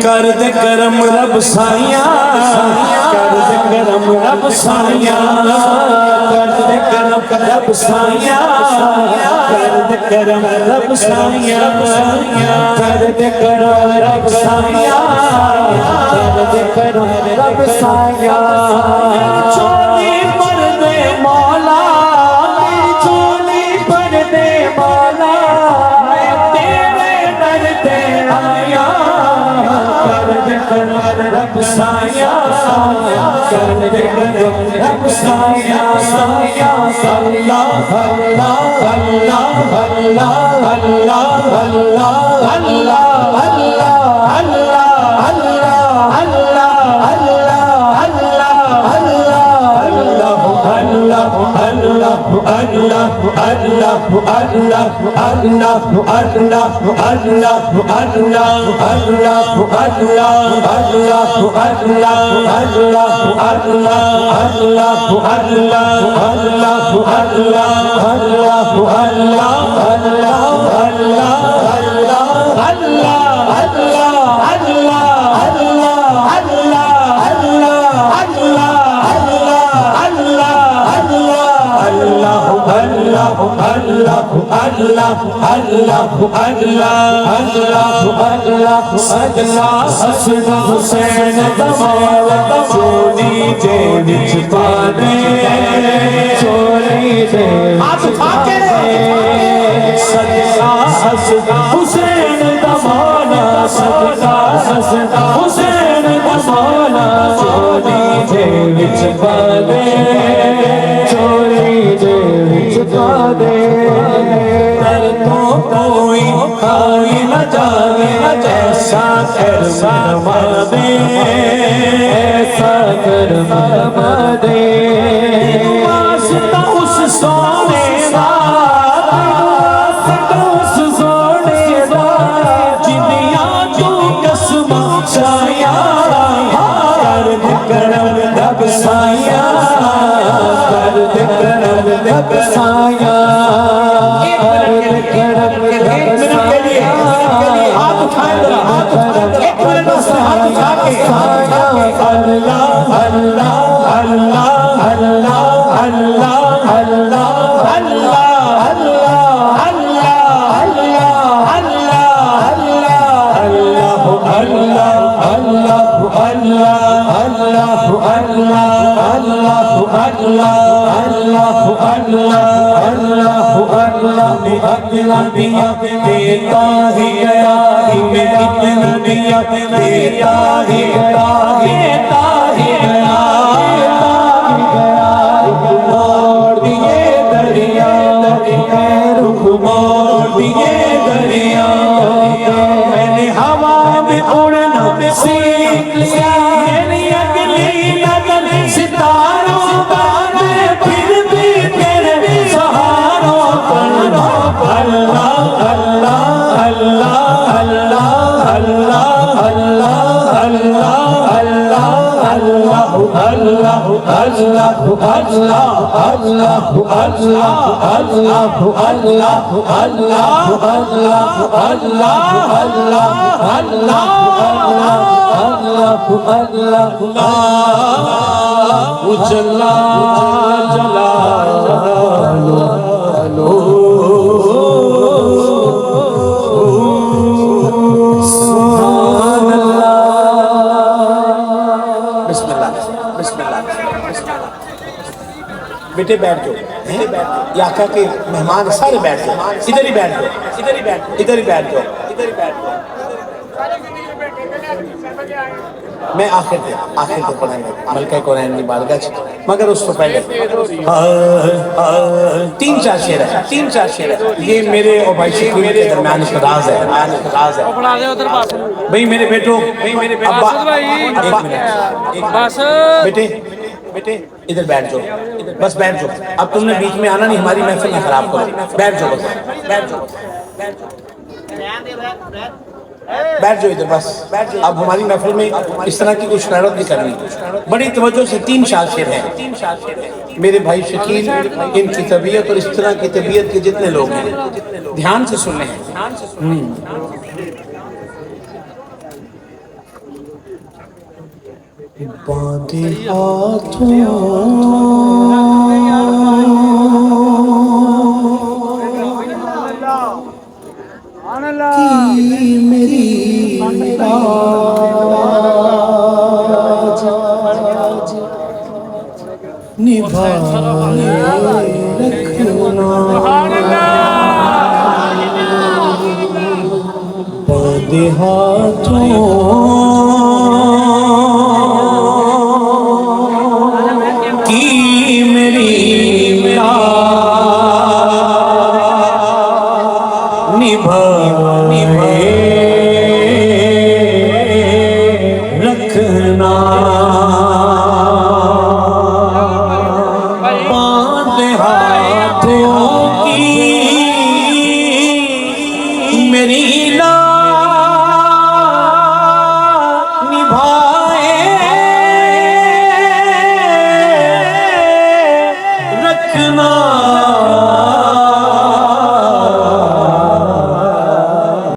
कर दे करम रब साइया, कर दे करम रब साइया, कर दे करम रब साइया, कर दे करम रब साइया, कर दे करम रब साइया, कर दे करम रब साइया। चोली पर दे मौला, चोली पर दे मौला, मैं तेरे दर पे आया। कर दे करम रब साइया, कर दे करम रब साइया, साइया अल्लाह अल्लाह अल्लाह अल्लाह अल्लाह अल्लाह अल्लाह अल्लाह अल्लाह अल्लाह हुसैन दौलत चोरी दे विच पा दे, चोरी दे सदका हसदा हुसैन दौलत, सदका हसदा हुसैन दौलत चोरी दे विच पा दे, चोरी दे विच पा दे। कोई खाई न जावे ऐसा कर फरमा दे, ऐसा कर फरमा दे। वास्ता उस सोने दा, वास्ता उस सोने दा जिन्दियां तू कसम खाया। कर दे करम रब साइया, कर दे करम रब साइया, देता ही गया मैं इतना दिया, देता ही गया, देता ही गया, मोड़ दिए दरिया, रुख मोड़ दिए दरिया। मैंने हवा में उड़ना सीख लिया, मेरी अगली नजर सितारों पर, फिर भी तेरे सहारों पर। अल्लाह उजला जला लो बेटे बैठ जाओ, या आका के मेहमान सारे बैठ जाओ, इधर ही बैठ जाओ, इधर ही बैठ, इधर ही बैठ जाओ, इधर ही बैठ जाओ। मैं आखिर को पढ़ाएंगे मलका कुरैन की बारगाह, मगर उसको पहले तीन चार शेर है, तीन चार शेर है। ये मेरे और भाई शकील के दरमियान एक राज है, राज है। भाई मेरे बेटो, अब्बा, बेटे बेटे इधर बैठ जाओ, बस बैठ जाओ। अब तुमने बीच में आना नहीं, हमारी महफिल ना खराब करो। बैठ जाओ, बस बैठ जाओ, बैठ जाओ इधर बस। अब हमारी महफिल में इस तरह की कुछ शरारत नहीं करनी, बड़ी तवज्जो से। तीन शार शेर हैं मेरे भाई शकील, इनकी तबीयत और इस तरह की तबीयत के जितने लोग हैं ध्यान से सुनने हैं। बांधे हाथों की मेरी लाज निभाए रखना, बांधे हाथों की मेरी लाज निभाए रखना, बांधे हाथों की मेरी लाज निभाए रखना।